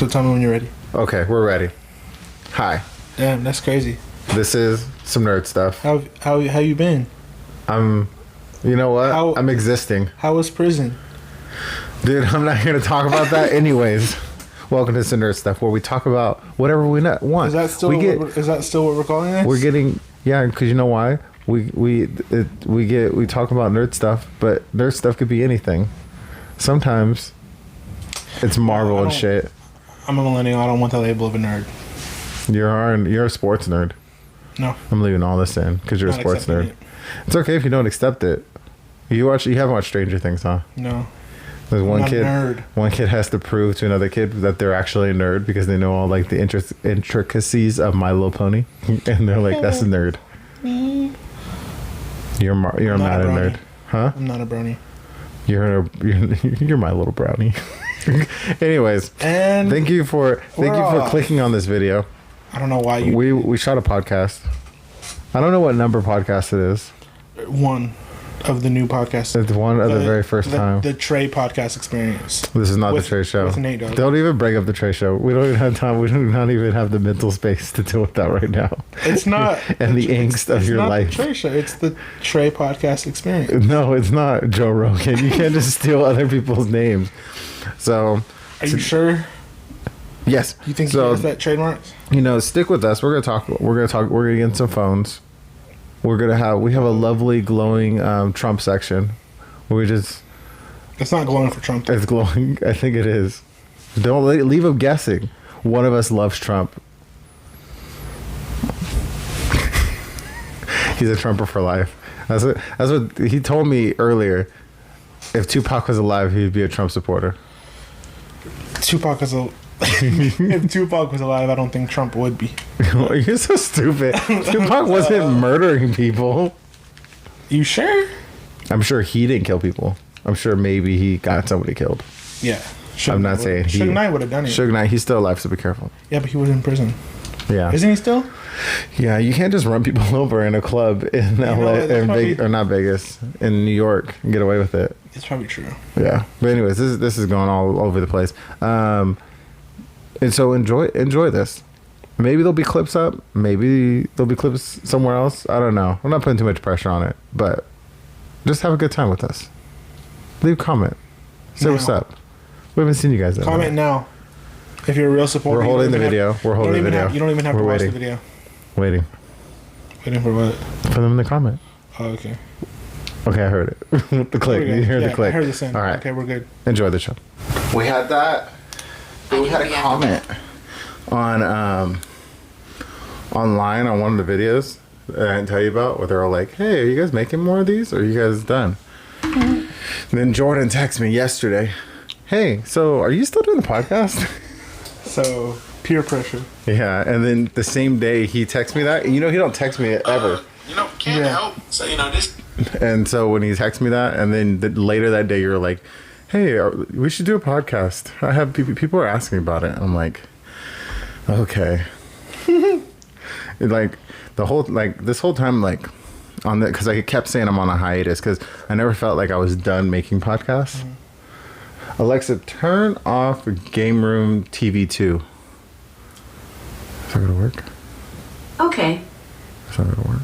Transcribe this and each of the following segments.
So tell me when you're ready. Okay, we're ready. Hi. Damn, that's crazy. This is some nerd stuff. How you been? You know what? I'm existing. How was prison? Dude, I'm not here to talk about that anyways. Welcome to some nerd stuff where we talk about whatever we want. Is that still what we're calling this? We're getting, yeah, because you know why? We talk about nerd stuff, but nerd stuff could be anything. Sometimes it's Marvel and shit. I'm a millennial. I don't want the label of a nerd. You're a sports nerd. No. I'm leaving all this in because you're a sports nerd. It's okay if you don't accept it. You haven't watched Stranger Things, huh? No. There's one kid. Nerd. One kid has to prove to another kid that they're actually a nerd because they know all like the intricacies of My Little Pony, and they're like, "That's a nerd." You're mad a nerd, huh? I'm not a brownie. You're my little brownie. Anyways, and thank you for clicking on this video. I don't know why you. We shot a podcast. I don't know what number podcast it is. One of the new podcasts. It's one of the very first time. The Trey podcast experience. This is not the Trey show. With Nate Dogg. Don't even bring up the Trey show. We don't even have time. We do not even have the mental space to deal with that right now. It's not. And the angst of your life. It's not the Trey show. It's the Trey podcast experience. No, it's not Joe Rogan. You can't just steal other people's names. So. Are you sure? Yes. You think he has that trademark? Stick with us. We're gonna get some phones. We have a lovely glowing Trump section. It's not glowing for Trump. It's glowing. I think it is. Don't leave them guessing. One of us loves Trump. He's a Trumper for life. That's what he told me earlier. If Tupac was alive, he'd be a Trump supporter. If Tupac was alive, I don't think Trump would be. You're so stupid. Tupac wasn't murdering people. You sure? I'm sure he didn't kill people. I'm sure maybe he got somebody killed. Yeah. I'm not saying he. Suge Knight would have done it. Suge Knight, he's still alive, so be careful. Yeah, but he was in prison. Yeah. Isn't he still? Yeah, you can't just run people over in a club in LA or not Vegas, in New York and get away with it. It's probably true. Yeah. But anyways, this is going all over the place. And so enjoy this. Maybe there'll be clips up. Maybe there'll be clips somewhere else. I don't know. I'm not putting too much pressure on it, but just have a good time with us. Leave a comment. Say what's up. We haven't seen you guys yet. Comment now. If you're a real supporter. We're holding the video. We're holding the video. You don't even have to watch the video. Waiting. Waiting for what? For them to comment. Oh, okay. Okay, I heard it. The click. You heard the click. I heard the sound. All right. Okay, we're good. Enjoy the show. We had that. We had a comment on online on one of the videos that I didn't tell you about, where they're all like, "Hey, are you guys making more of these? Or are you guys done?" And then Jordan texted me yesterday, "Hey, so are you still doing the podcast?" So peer pressure. Yeah, and then the same day he texted me that. He don't text me ever. Can't help. So this. And so when he texted me that, and then later that day you're like, "Hey, we should do a podcast. I have people are asking about it." I'm like, okay. Like this whole time, like on the, because I kept saying I'm on a hiatus because I never felt like I was done making podcasts. Mm-hmm. Alexa, turn off Game Room TV 2. Is that gonna work? Okay. Is that gonna work?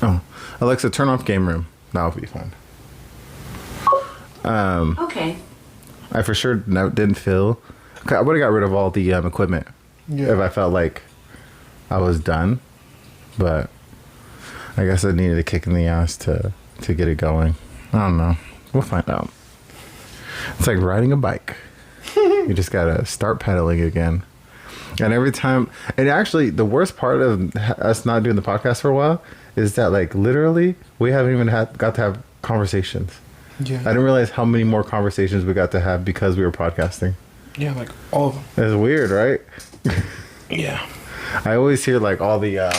Oh, Alexa, turn off Game Room. That'll be fine. Okay. I for sure didn't feel. I would have got rid of all the equipment if I felt like I was done, but I guess I needed a kick in the ass to get it going. I don't know. We'll find out. It's like riding a bike. You just gotta start pedaling again. And every time, and actually, the worst part of us not doing the podcast for a while is that, like, literally, we haven't even got to have conversations. Yeah. I didn't realize how many more conversations we got to have because we were podcasting. Yeah, like all of them. It's weird, right? Yeah. I always hear like all the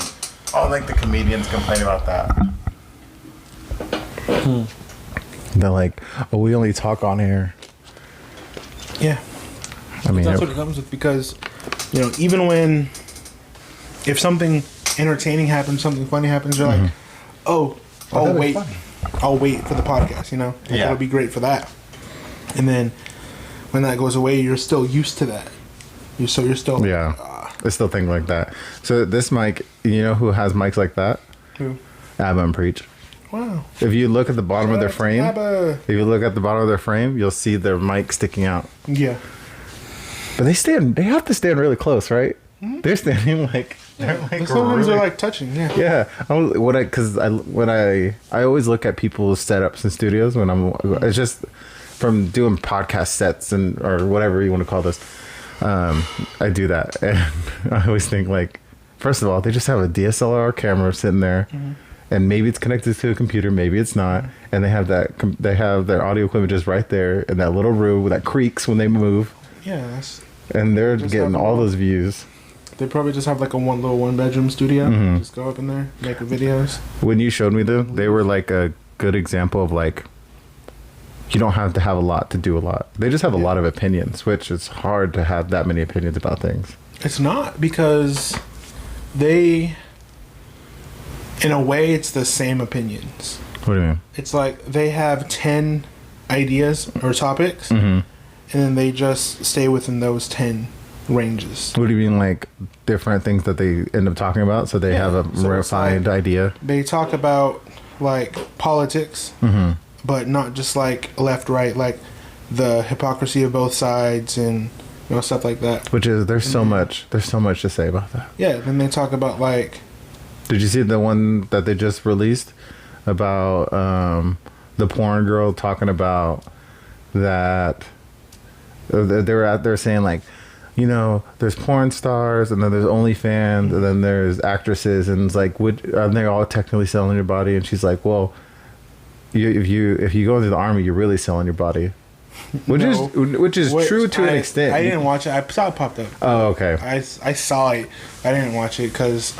comedians complain about that. They're like, "Oh, we only talk on air." Yeah. I mean, that's what it comes with, because even when, if something entertaining happens, something funny happens, you're like, "Oh, I'll wait for the podcast." Yeah. It'll be great for that. And then when that goes away, you're still used to that. You're still I still think like that. So this mic, you know who has mics like that? Who? Abba and Preach. Wow. If you look at the bottom of their frame, Abba. if you look at the bottom of their frame, you'll see their mic sticking out. Yeah. But they have to stand really close, right? Mm-hmm. They're standing like, Sometimes really, they're like touching. Yeah. Yeah. I always look at people's setups in studios it's just from doing podcast sets or whatever you want to call this. I do that, and I always think like, first of all, they just have a DSLR camera sitting there, and maybe it's connected to a computer, maybe it's not, and they have their audio equipment just right there in that little room that creaks when they move. Yeah, and they're getting all those views. They probably just have like a one bedroom studio. Just go up in there, make videos. When you showed me them, they were like a good example of like, you don't have to have a lot to do a lot. They just have a lot of opinions, which is hard to have that many opinions about things. It's not, because in a way, it's the same opinions. What do you mean? It's like they have 10 ideas or topics, and then they just stay within those 10 ranges. What do you mean, like different things that they end up talking about? So they have a refined idea. They talk about like politics, but not just like left, right, like the hypocrisy of both sides and stuff like that. Which is there's so much to say about that. Yeah, then they talk about like. Did you see the one that they just released about the porn girl talking about that? They were out there saying like, there's porn stars, and then there's OnlyFans, and then there's actresses, and it's like, aren't they all technically selling your body? And she's like, well, if you go into the army, you're really selling your body, which is true to an extent. I didn't watch it. I saw it popped up. Oh, okay. I saw it. I didn't watch it because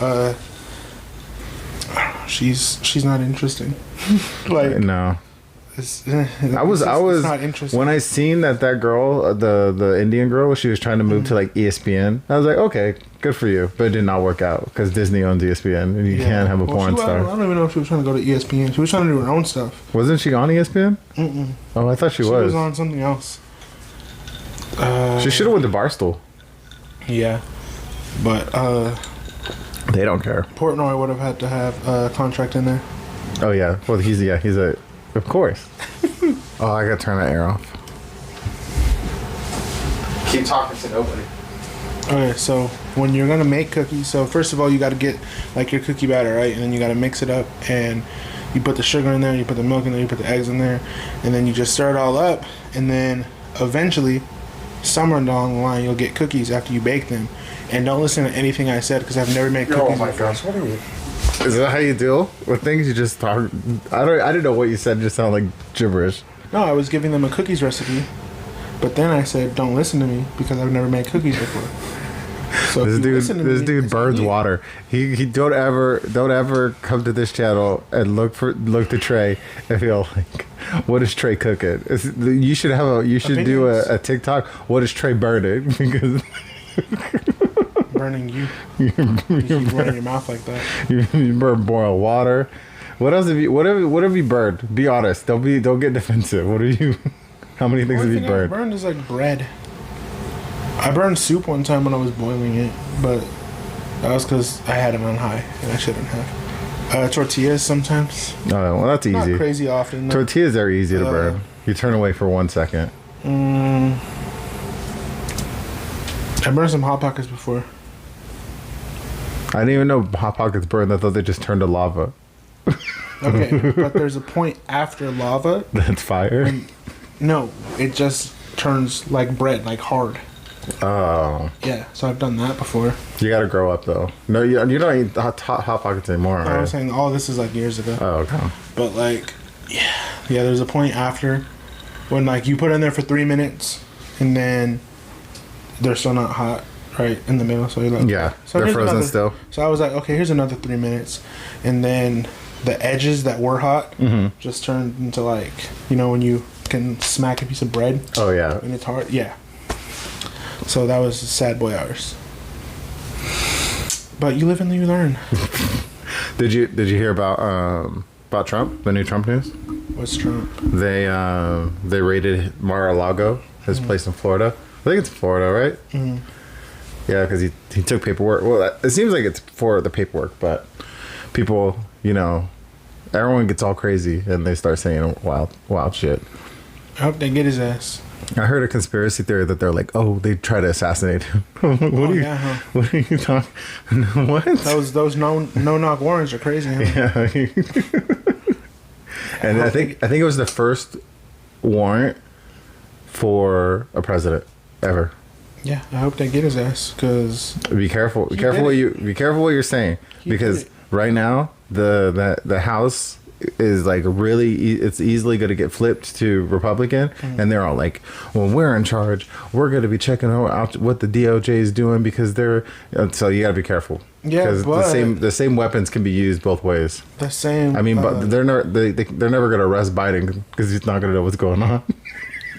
she's not interesting. Like no. I was not interesting. When I seen that girl, the Indian girl, she was trying to move to like ESPN. I was like, okay, good for you, but it did not work out because Disney owns ESPN, and you can't have a porn star. I don't even know if she was trying to go to ESPN. She was trying to do her own stuff. Wasn't she on ESPN? Oh, I thought she was. She was on something else. She should have went to Barstool. Yeah, but they don't care. Portnoy would have had to have a contract in there. Oh yeah, well he's a. Of course. Oh, I gotta turn that air off. Keep talking to nobody. Okay, so when you're gonna make cookies, so first of all you gotta get like your cookie batter, right? And then you gotta mix it up, and you put the sugar in there, you put the milk in there, you put the eggs in there, and then you just stir it all up, and then eventually, somewhere down the line, you'll get cookies after you bake them. And don't listen to anything I said because I've never made cookies before. Oh my gosh, what are you? Is that how you deal with things? You just talk. I didn't know what you said. It just sounded like gibberish. No, I was giving them a cookies recipe, but then I said, "Don't listen to me because I've never made cookies before." So this dude burns water. He don't ever come to this channel and look to Trey and feel like, what is Trey cooking? You should do a TikTok. What is Trey burning? Because burning you. You keep running your mouth like that. You burn boiled water. What else have you? What have you burned? Be honest. Don't get defensive. What are you? How many things have you burned? I burned is like bread. I burned soup one time when I was boiling it, but that was because I had it on high and I shouldn't have. Tortillas sometimes. Oh, well, that's easy. Not crazy often. Though. Tortillas are easy to burn. You turn away for 1 second. I burned some Hot Pockets before. I didn't even know Hot Pockets burned. I thought they just turned to lava. Okay, but there's a point after lava. That's fire? No, it just turns like bread, like hard. Oh. Yeah, so I've done that before. You gotta grow up, though. No, you don't eat hot Pockets anymore, right? I was saying, this is like years ago. Oh, okay. But like, yeah, there's a point after when like you put in there for 3 minutes and then they're still not hot. Right in the middle, so you're like, yeah, so they're frozen still. So I was like, okay, here's another 3 minutes, and then the edges that were hot just turned into like, when you can smack a piece of bread. Oh yeah, and it's hard. Yeah. So that was sad boy hours. But you live and you learn. Did you hear about Trump? The new Trump news? What's Trump? They raided Mar-a-Lago his place in Florida. I think it's Florida, right? Mm-hmm. Yeah, because he took paperwork. Well, it seems like it's for the paperwork, but people, everyone gets all crazy and they start saying wild shit. I hope they get his ass. I heard a conspiracy theory that they're like, oh, they try to assassinate him. What are you talking? What? Those no knock warrants are crazy. Huh? Yeah. And I think it was the first warrant for a president ever. Yeah, I hope they get his ass because be careful what you're saying, because right now the House is like it's easily going to get flipped to Republican, and they're all like, well, we're in charge, we're going to be checking out what the DOJ is doing because they're so you got to be careful. Yeah, because the same weapons can be used both ways. The same. I mean, but they're never going to arrest Biden because he's not going to know what's going on.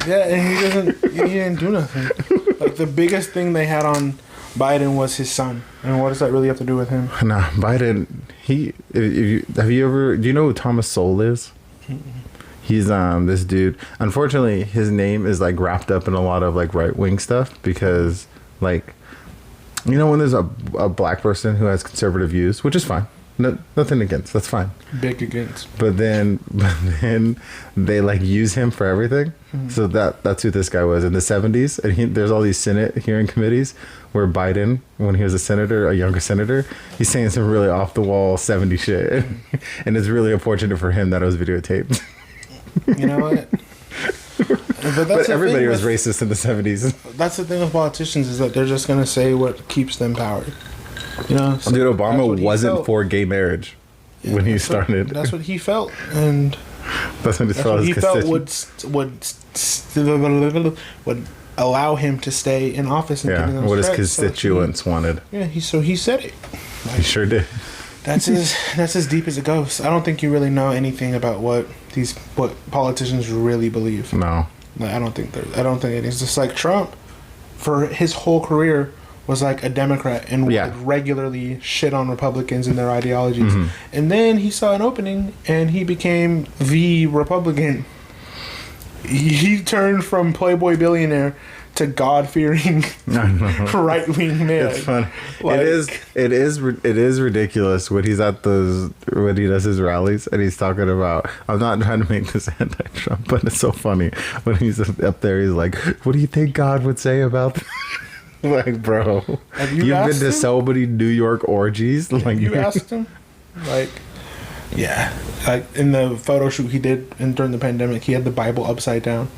Yeah, and he didn't do nothing. Like the biggest thing they had on Biden was his son, and what does that really have to do with him? Nah, Biden. Do you know who Thomas Sowell is? He's this dude. Unfortunately, his name is like wrapped up in a lot of like right wing stuff because like, when there's a black person who has conservative views, which is fine. No, nothing against. That's fine. Big against. But then they like use him for everything. Mm-hmm. So that's who this guy was in the 70s. And there's all these Senate hearing committees where Biden, when he was a younger senator, he's saying some really off the wall 70 shit. And it's really unfortunate for him that it was videotaped. You know what? But everybody was racist in the 70s. That's the thing with politicians is that they're just going to say what keeps them powered. So dude, Obama wasn't for gay marriage when he started. That's what he felt, and that's what he felt would allow him to stay in office. And what his constituents wanted. Yeah, he said it. Like, he sure did. That's as deep as it goes. I don't think you really know anything about what politicians really believe. No, I don't think it is. Just like Trump, for his whole career, was like a Democrat and would regularly shit on Republicans and their ideologies. Mm-hmm. And then he saw an opening and he became the Republican. He turned from Playboy billionaire to God-fearing right-wing man. It's funny. Like, it is ridiculous when he does his rallies and he's talking about, I'm not trying to make this anti-Trump, but it's so funny when he's up there. He's like, what do you think God would say about this? Like, bro, you've been to so many New York orgies. Like, you asked him, like, yeah, like in the photo shoot he did during the pandemic, he had the Bible upside down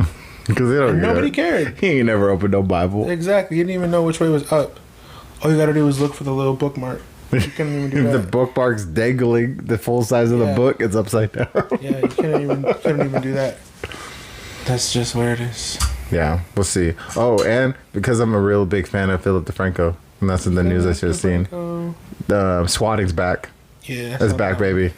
because nobody cared. He ain't never opened no Bible. Exactly, he didn't even know which way was up. All you gotta do is look for the little bookmark. You couldn't even do that. The bookmark's dangling the full size of the book. It's upside down. Yeah, you couldn't even do that. That's just where it is. Yeah, we'll see. Oh, and because I'm a real big fan of Philip DeFranco, and that's in the news I should have seen. Swatting's back. Yeah. It's back, baby.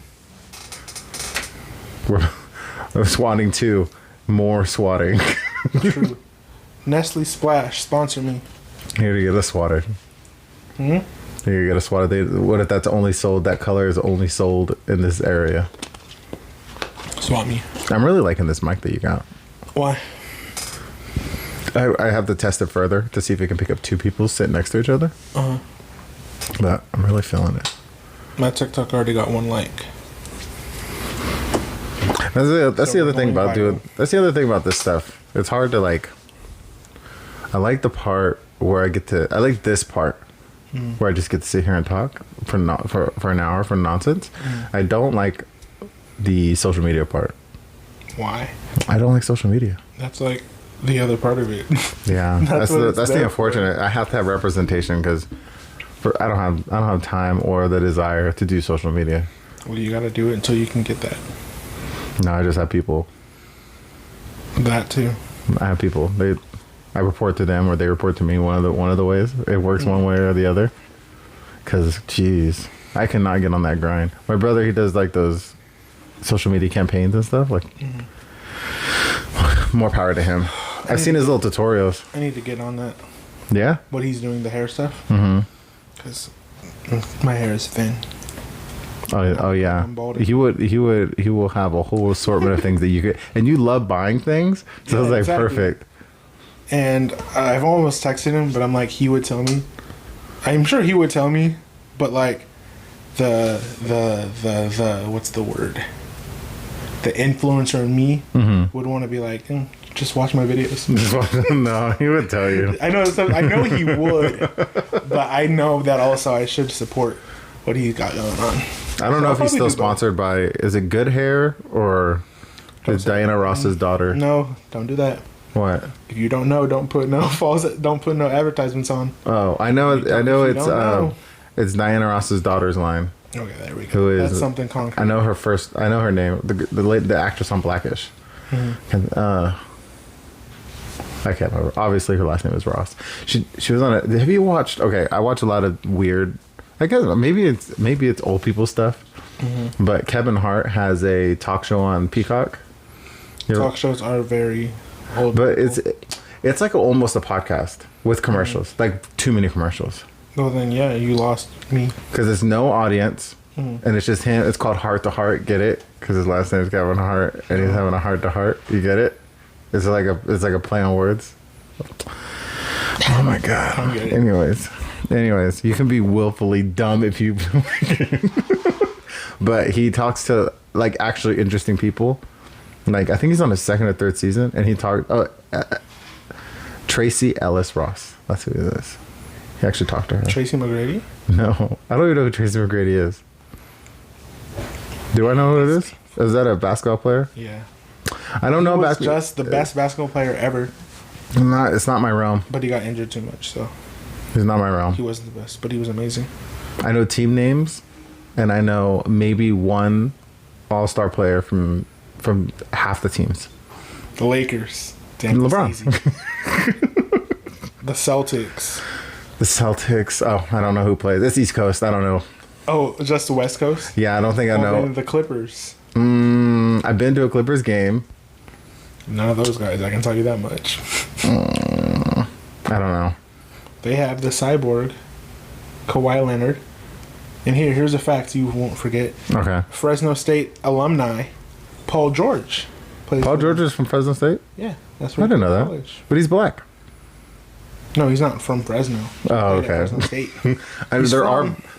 We're swatting 2. More swatting. True. Nestle Splash, sponsor me. Here to get a swatter. Here you get a swatter. What if that color is only sold in this area? Swat me. I'm really liking this mic that you got. Why? I have to test it further to see if it can pick up 2 people sitting next to each other. But I'm really feeling it. My TikTok already got 1 like. That's the other thing about That's the other thing about this stuff. It's hard to like. I like the part where I like this part where I just get to sit here and talk for an hour for nonsense. I don't like the social media part. Why? I don't like social media. That's like the other part of it. Yeah, that's the unfortunate. I have to have representation because I don't have time or the desire to do social media. Well, you got to do it until you can get that. No, I just have people. That too. I have people. I report to them or they report to me. One of the ways it works one way or the other. Because, geez, I cannot get on that grind. My brother, he does like those social media campaigns and stuff. Like, more power to him. I've seen his little tutorials. I need to get on that. Yeah? What he's doing, the hair stuff. Because my hair is thin. Oh yeah. He will have a whole assortment of things that you could, and you love buying things. So it's like exactly. Perfect. And I've almost texted him, but I'm like, he would tell me. I'm sure he would tell me, but like, the what's the word? The influencer in me would want to be like, just watch my videos. No, he would tell you. I know he would, but I know that also I should support what he's got going on. I don't know if he's still sponsored by. Is it Good Hair or is Diana Ross's daughter? No, don't do that. What? If you don't know, don't put no advertisements on. Oh, I know. It's Diana Ross's daughter's line. Okay, there we go. Who is? That's something concrete. I know her first. I know her name. The actress on Blackish. And, I can't remember. Obviously, her last name is Ross. She was on it. Have you watched? Okay, I watch a lot of weird. I guess maybe it's old people stuff. But Kevin Hart has a talk show on Peacock. Talk shows are very old. But it's like almost a podcast with commercials, like too many commercials. Well, then yeah, you lost me. Because there's no audience, and it's just him. It's called Heart to Heart. Get it? Because his last name is Kevin Hart, and he's having a heart to heart. You get it? It's like a play on words. Oh my god. Anyways, you can be willfully dumb if you. But he talks to like actually interesting people. Like I think he's on his second or third season, and he talked. Tracy Ellis Ross. That's who it is. He actually talked to her. Tracy McGrady? No, I don't even know who Tracy McGrady is. Do I know who it is? Is that a basketball player? Yeah. I don't know. Just the best basketball player ever. It's not my realm. But he got injured too much, so. He's not my realm. He wasn't the best, but he was amazing. I know team names, and I know maybe one all-star player from half the teams. The Lakers. Damn, LeBron. The Celtics. The Celtics. Oh, I don't know who plays. It's East Coast. I don't know. Oh, just the West Coast? Yeah, I don't think I know. The Clippers. I've been to a Clippers game. None of those guys. I can tell you that much. I don't know. They have the cyborg, Kawhi Leonard. And here's a fact you won't forget. Okay. Fresno State alumni, Paul George. Paul George is from Fresno State? Yeah, that's right. I didn't know that. College. But he's black. No, he's not from Fresno. Oh, okay. Fresno State.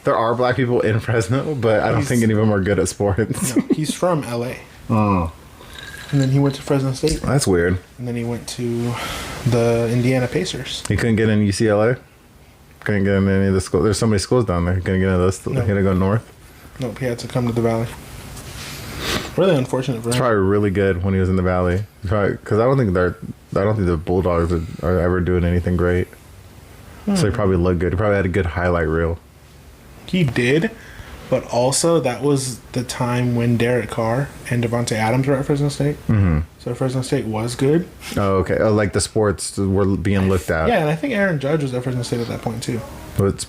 There are black people in Fresno, but I don't think any of them are good at sports. No, he's from LA. Oh. And then he went to Fresno State. That's weird. And then he went to the Indiana Pacers. He couldn't get in UCLA? Couldn't get in any of the schools? There's so many schools down there. He couldn't get in those. No. He had to go north? Nope, he had to come to the Valley. Really unfortunate for him. He's probably really good when he was in the Valley. Because I don't think the Bulldogs are ever doing anything great. So he probably looked good. He probably had a good highlight reel. He did, but also that was the time when Derek Carr and Devontae Adams were at Fresno State. Mm-hmm. So Fresno State was good. Oh, okay. Oh, like the sports were being looked at. Yeah, and I think Aaron Judge was at Fresno State at that point too. What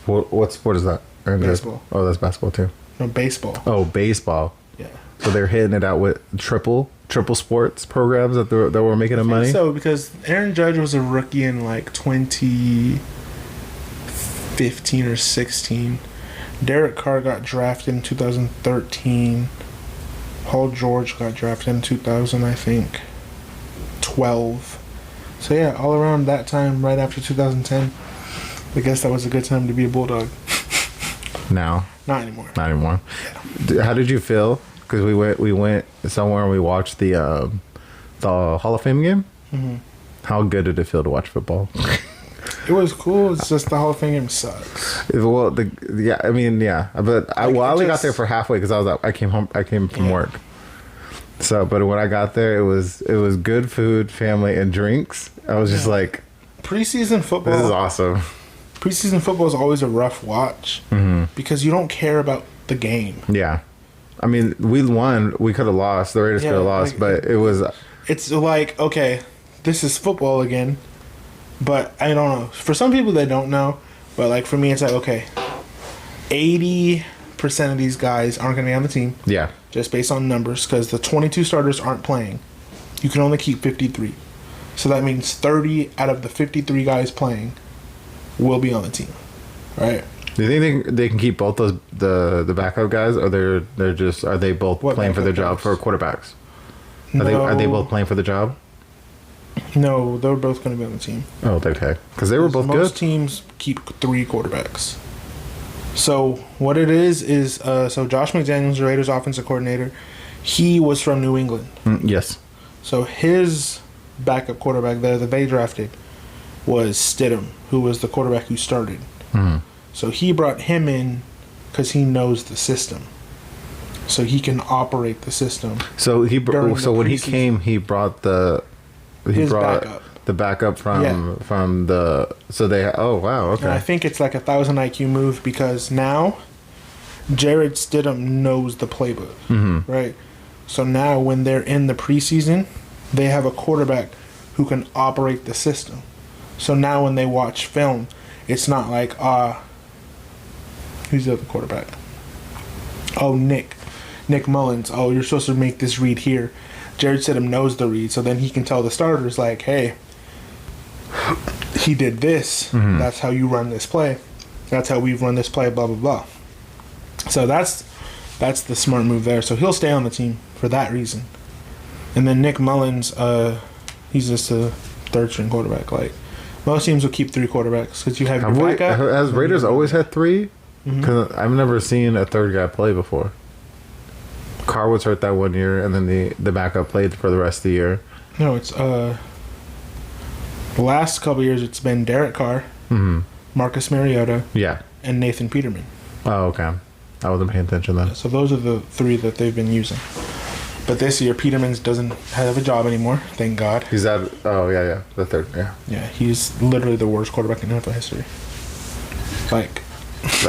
sport is that? Baseball. Oh, that's basketball too. No, baseball. Oh, baseball. Yeah. So they're hitting it out with triple sports programs that were making them money. So because Aaron Judge was a rookie in like 2015 or 16. Derek Carr got drafted in 2013. Paul George got drafted in 2000, I think. 12. So yeah, all around that time, right after 2010, I guess that was a good time to be a Bulldog. Now. Not anymore. Not anymore. Yeah. How did you feel? Because we went somewhere and we watched the Hall of Fame game. Mm-hmm. How good did it feel to watch football? It was cool. It's just the Hall of Fame game sucks. Well, but I only got there for halfway because I came from work. So, but when I got there, it was good food, family, and drinks. I was just like, preseason football. This is awesome. Preseason football is always a rough watch because you don't care about the game. Yeah, I mean, we won. We could have lost. The Raiders could have lost, but it was. It's like, okay, this is football again. But I don't know. For some people, they don't know. But like for me, it's like, okay, 80% of these guys aren't going to be on the team. Yeah. Just based on numbers, because the 22 starters aren't playing. You can only keep 53. So that means 30 out of the 53 guys playing will be on the team, right? Do you think they can keep both those the backup guys, or are they both playing for their job for quarterbacks? Are they both playing for the job? No, they're both going to be on the team. Oh, okay. Because they were both good. Most teams keep 3 quarterbacks. So what it is so Josh McDaniels, the Raiders offensive coordinator, he was from New England. Yes. So his backup quarterback there that they drafted was Stidham, who was the quarterback who started. So he brought him in because he knows the system. So he can operate the system. So when he came, he brought backup. The backup from the. So they. Oh wow. Okay. And I think it's like 1,000 IQ move because now Jared Stidham knows the playbook, right? So now when they're in the preseason, they have a quarterback who can operate the system. So now when they watch film, it's not like who's the other quarterback? Oh, Nick Mullins. Oh, you're supposed to make this read here. Jared Stidham knows the read, so then he can tell the starters like, hey, he did this. That's how you run this play. That's how we run this play. Blah blah blah. So that's the smart move there. So he'll stay on the team for that reason. And then Nick Mullins, he's just a third string quarterback. Like most teams will keep 3 quarterbacks because you have your backup. Has Raiders always had 3? Because I've never seen a third guy play before. Carr was hurt that one year, and then the backup played for the rest of the year. No, it's the last couple years it's been Derek Carr, Marcus Mariota, and Nathan Peterman. Oh, okay. I wasn't paying attention then. So those are the 3 that they've been using. But this year, Peterman doesn't have a job anymore. Thank God. He's out. Oh yeah, the third. Yeah. Yeah, he's literally the worst quarterback in NFL history. Like.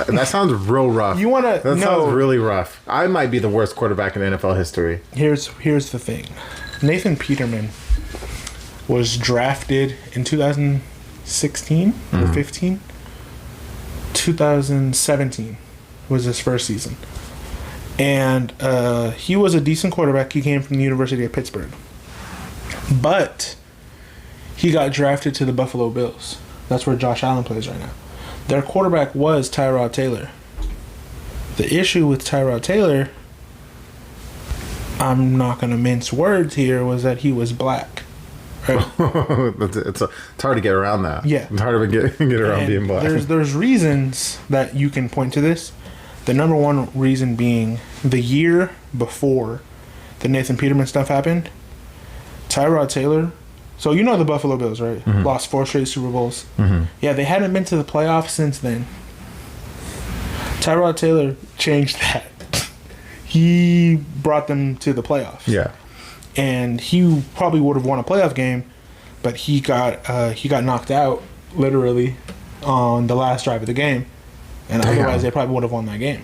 That sounds real rough. You want to That sounds really rough. I might be the worst quarterback in NFL history. Here's the thing. Nathan Peterman was drafted in 2016 or 15. 2017 was his first season. And he was a decent quarterback. He came from the University of Pittsburgh. But he got drafted to the Buffalo Bills. That's where Josh Allen plays right now. Their quarterback was Tyrod Taylor. The issue with Tyrod Taylor, I'm not going to mince words here, was that he was black. Right? It's hard to get around that. Yeah. It's hard to get around being black. There's reasons that you can point to this. The number one reason being the year before the Nathan Peterman stuff happened, Tyrod Taylor... So you know the Buffalo Bills, right? Lost 4 straight Super Bowls. Yeah, they hadn't been to the playoffs since then. Tyrod Taylor changed that. He brought them to the playoffs. Yeah. And he probably would have won a playoff game, but he got knocked out literally on the last drive of the game. And otherwise they probably would have won that game.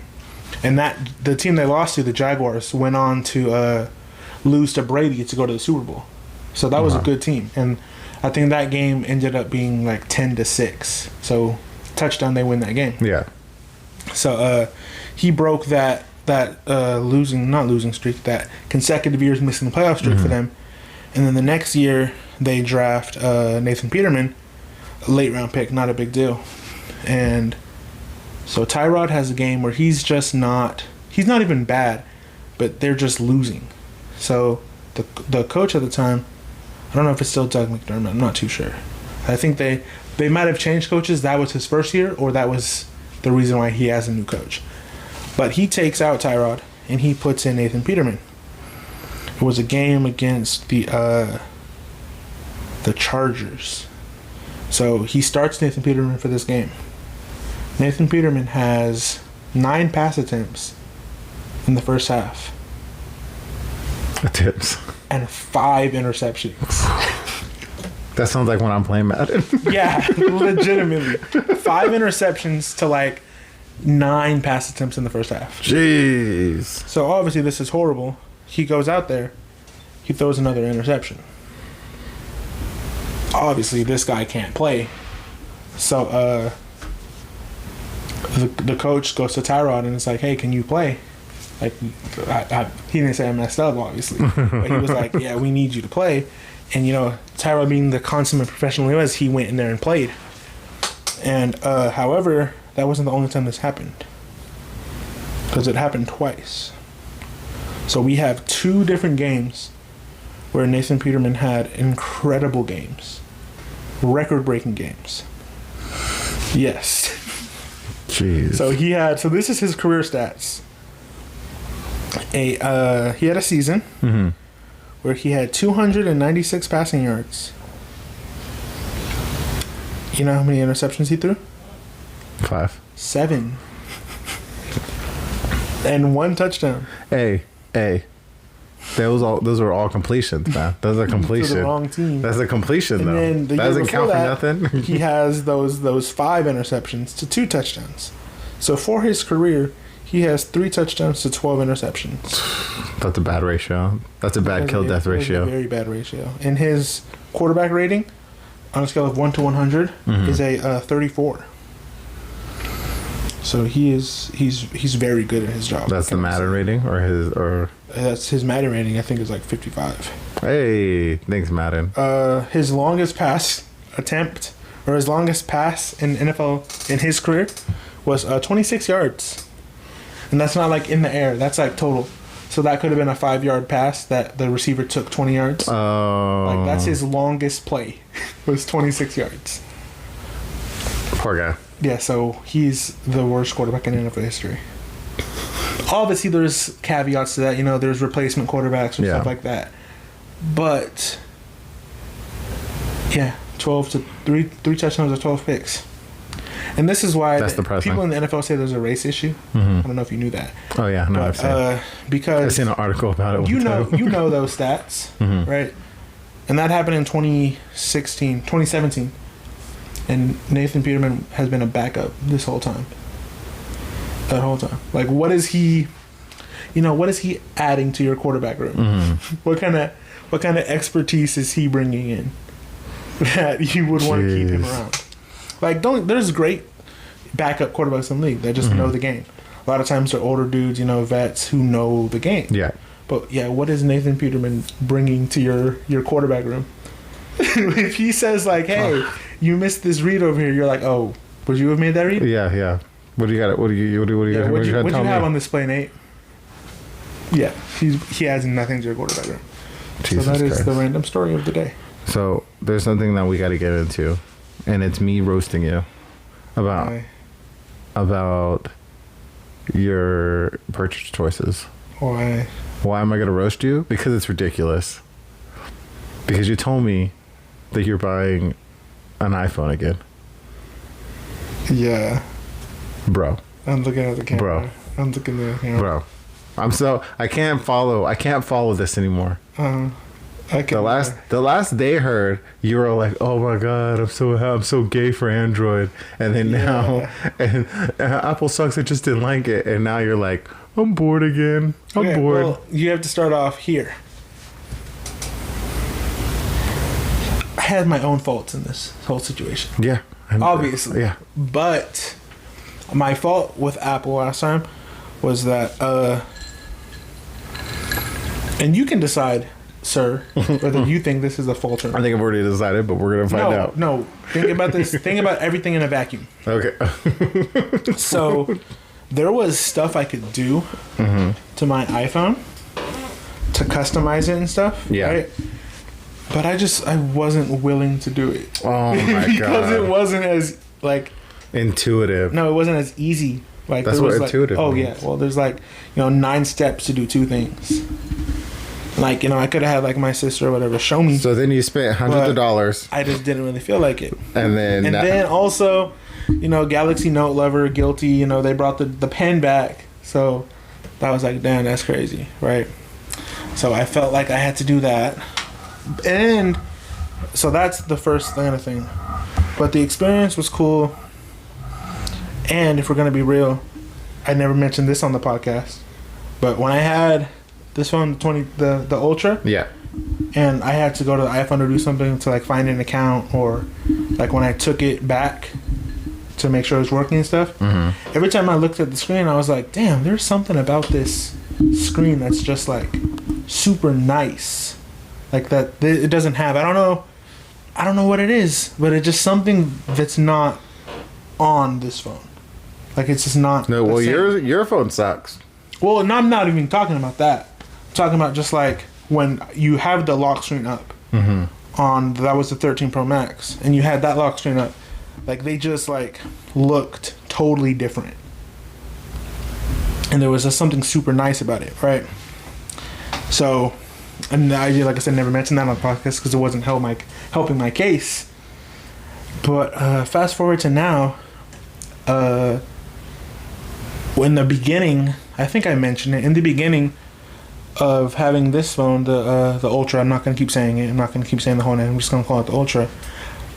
And the team they lost to, the Jaguars, went on to lose to Brady to go to the Super Bowl. So that was a good team, and I think that game ended up being like 10-6. So touchdown, they win that game. Yeah. So he broke that losing streak, that consecutive years missing the playoff streak for them, and then the next year they draft Nathan Peterman, a late round pick, not a big deal, and so Tyrod has a game where he's not even bad, but they're just losing. So the coach at the time, I don't know if it's still Doug McDermott. I'm not too sure. I think they might have changed coaches. That was his first year, or that was the reason why he has a new coach. But he takes out Tyrod, and he puts in Nathan Peterman. It was a game against the Chargers. So he starts Nathan Peterman for this game. Nathan Peterman has 9 pass attempts in the first half. Attempts. And 5 interceptions. That sounds like when I'm playing Madden. Yeah, legitimately. 5 interceptions to like 9 pass attempts in the first half. Jeez. So obviously this is horrible. He goes out there, he throws another interception. Obviously this guy can't play. So the coach goes to Tyrod and it's like, hey, can you play? Like, he didn't say I messed up, obviously. But he was like, yeah, we need you to play. And, Tyrod being the consummate professional he was, he went in there and played. And, however, that wasn't the only time this happened. Because it happened twice. So we have 2 different games where Nathan Peterman had incredible games, record-breaking games. Yes. Jeez. So this is his career stats. He had a season where he had 296 passing yards. You know how many interceptions he threw? 5. 7. And 1 touchdown. Hey. Those were all completions, man. Those are completion. To the wrong team. That's a completion, though. Then That doesn't count for nothing. He has those 5 interceptions to 2 touchdowns. So for his career, he has 3 touchdowns to 12 interceptions. That's a bad ratio. That's a bad kill-death ratio. A very bad ratio. And his quarterback rating, on a scale of 1 to 100, is a 34. So he's very good at his job. That's the Madden rating, or that's his Madden rating. I think is like 55. Hey, thanks, Madden. His longest pass attempt, or his longest pass in NFL in his career, was 26 yards, and that's not like in the air. That's like total. So that could have been a 5-yard pass that the receiver took 20 yards. Oh, like that's his longest play, was 26 yards. Poor guy. Yeah, so he's the worst quarterback in NFL history. Obviously, there's caveats to that. You know, there's replacement quarterbacks and stuff like that. But, yeah, 12 to 3 touchdowns or 12 picks. And this is why people in the NFL say there's a race issue. I don't know if you knew that. Oh, yeah. No, I've seen because I've seen an article about it. You know those stats, right? And that happened in 2017. And Nathan Peterman has been a backup this whole time. That whole time. Like, what is he adding to your quarterback room? What kind of expertise is he bringing in that you would want to keep him around? Like, there's great backup quarterbacks in the league that just know the game. A lot of times they're older dudes, vets who know the game. Yeah. But yeah, what is Nathan Peterman bringing to your quarterback room? If he says like, "Hey, you missed this read over here," you're like, "Oh, would you have made that read?" Yeah. What do you got? What do you have on display, Nate? Yeah, he adds nothing to your quarterback room. Jesus Christ. Is the random story of the day. So there's something that we got to get into, and it's me roasting you about your purchase choices. Why? Why am I going to roast you? Because it's ridiculous. Because you told me that you're buying an iPhone again. Yeah. Bro. I'm looking at the camera. I'm looking at the camera. Bro. I can't follow this anymore. The last they heard, you were like, "Oh my god, I'm so gay for Android," and then now, and Apple sucks. I just didn't like it, and now you're like, "I'm bored again. I'm bored." Well, you have to start off here. I had my own faults in this whole situation. Yeah, obviously. Yeah, but my fault with Apple last time was that, and you can decide, sir, whether you think this is a fault or not. I think I've already decided, but we're going to find out. No, think about this. Think about everything in a vacuum. Okay. So, there was stuff I could do to my iPhone to customize it and stuff. Yeah. Right? But I wasn't willing to do it. Oh my god. Because it wasn't as, intuitive. No, it wasn't as easy. Like, that's what intuitive means. Well, there's 9 steps to do 2 things. I could have had my sister or whatever show me. So then you spent hundreds of dollars. I just didn't really feel like it. And then also, Galaxy Note lover, guilty. They brought the pen back. So I was like, damn, that's crazy, right? So I felt like I had to do that. And so that's the first kind of thing. But the experience was cool. And if we're going to be real, I never mentioned this on the podcast. But when I had this phone, the Ultra, yeah, and I had to go to the iPhone to do something to find an account, or when I took it back to make sure it was working and stuff. Every time I looked at the screen, I was like, damn, there's something about this screen that's just super nice, that it doesn't have. I don't know what it is, but it's just something that's not on this phone. It's just not. No, well, your phone sucks. Well, no, I'm not even talking about that. I'm talking about just when you have the lock screen up on that was the 13 Pro Max, and you had that lock screen up, like they just like looked totally different, and there was just something super nice about it, right? So, and I, like I said, never mentioned that on the podcast because it wasn't helping my case. But fast forward to now, in the beginning, I think I mentioned it in the beginning of having this phone, the Ultra. I'm not gonna keep saying it. I'm not gonna keep saying the whole name. I'm just gonna call it the Ultra.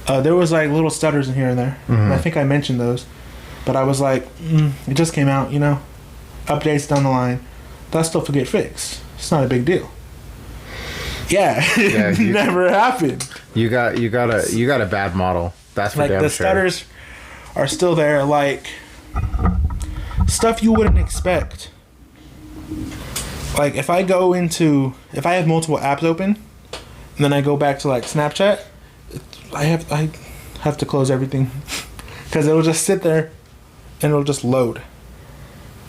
There was like little stutters in here and there, and I think I mentioned those. But I was like, it just came out, you know, updates down the line. That stuff will get fixed. It's not a big deal. Yeah, it never happened. You got a bad model. That's for like damn the sure. stutters are still there, like stuff you wouldn't expect. Like if I have multiple apps open, and then I go back to like Snapchat, I have to close everything because it'll just sit there and it'll just load.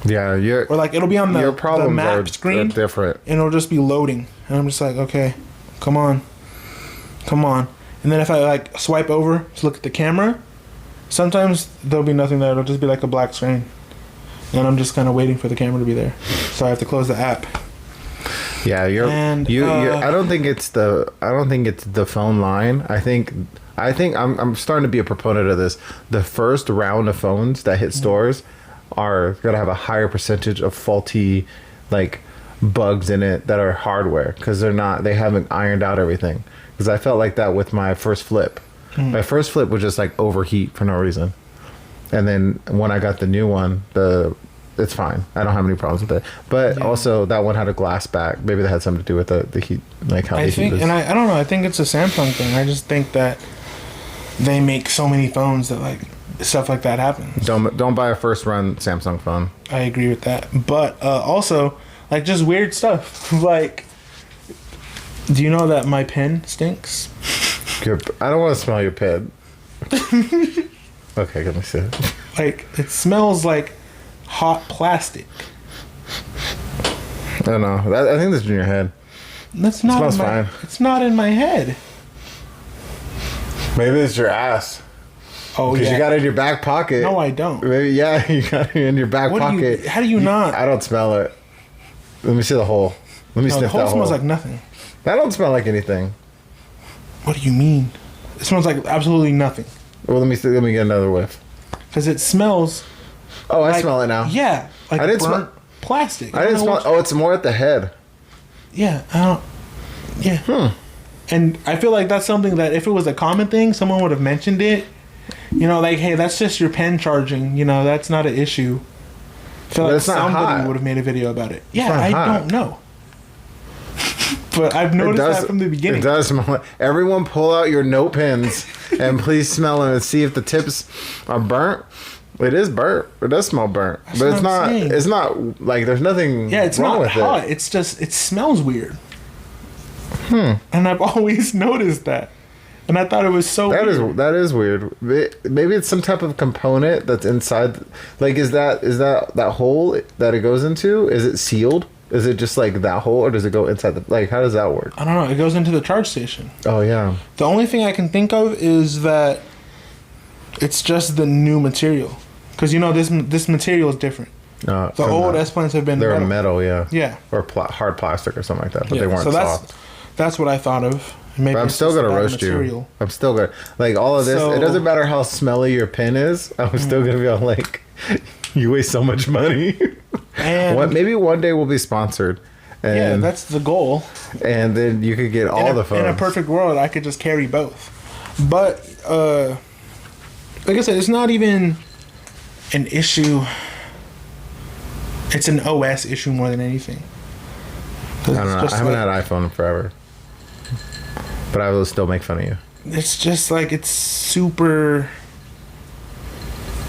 Yeah, or like it'll be on the map screen, are different, and it'll just be loading, and I'm just like, okay, come on. And then if I like swipe over to look at the camera, sometimes there'll be nothing there. It'll just be like a black screen, and I'm just kind of waiting for the camera to be there, so I have to close the app. Yeah, I don't think it's the phone line. I think I'm starting to be a proponent of this. The first round of phones that hit stores are gonna have a higher percentage of faulty, like, bugs in it that are hardware because they haven't ironed out everything. Because I felt like that with my first flip. My first flip would just like overheat for no reason, and then when I got the new one, it's fine. I don't have any problems with it. But also that one had a glass back. Maybe that had something to do with the heat, like how the heat is. And I don't know. I think it's a Samsung thing. I just think that they make so many phones that like stuff like that happens. Don't buy a first run Samsung phone. I agree with that. But also like just weird stuff. Like, do you know that my pen stinks? I don't want to smell your pen. Okay, let me see it. Like it smells like hot plastic. I don't know. I think that's in your head. That's not. It smells fine. It's not in my head. Maybe it's your ass. Oh, because you got it in your back pocket. No, I don't. Maybe, yeah, you got it in your back pocket. How do you not? I don't smell it. Let me see the hole. Let me sniff that hole. The hole smells like nothing. That don't smell like anything. What do you mean? It smells like absolutely nothing. Well, let me get another whiff. Because it smells. Oh, I smell it now. Yeah, like I didn't smell plastic. I didn't smell. Oh, it's more at the head. Yeah, I don't. Yeah. And I feel like that's something that if it was a common thing, someone would have mentioned it. You know, like, hey, that's just your pen charging. You know, that's not an issue. I feel like somebody would have made a video about it. Yeah, I don't know. But I've noticed that from the beginning. It does smell like. Everyone pull out your note pens and please smell them and see if the tips are burnt. It is burnt. It does smell burnt. That's but it's not. It's not like there's nothing wrong with it. Hot. It's just it smells weird. And I've always noticed that. And I thought it was so weird. That is weird. Maybe it's some type of component that's inside. Like, is that hole that it goes into? Is it sealed? Is it just like that hole, or does it go inside the? Like, how does that work? I don't know. It goes into the charge station. Oh yeah. The only thing I can think of is that it's just the new material, because you know this material is different. The old S Planes have been metal, yeah. Yeah. Or hard plastic or something like that, but they weren't soft. That's what I thought of. Maybe but I'm still gonna roast you. I'm still gonna like all of this. It doesn't matter how smelly your pen is. I'm still gonna be on like, you waste so much money. And maybe one day we'll be sponsored. And, yeah, that's the goal. And then you could get all the phones. In a perfect world, I could just carry both. But like I said, it's not even an issue. It's an OS issue more than anything. I don't know. I haven't had an iPhone in forever. But I will still make fun of you. It's just like, it's super...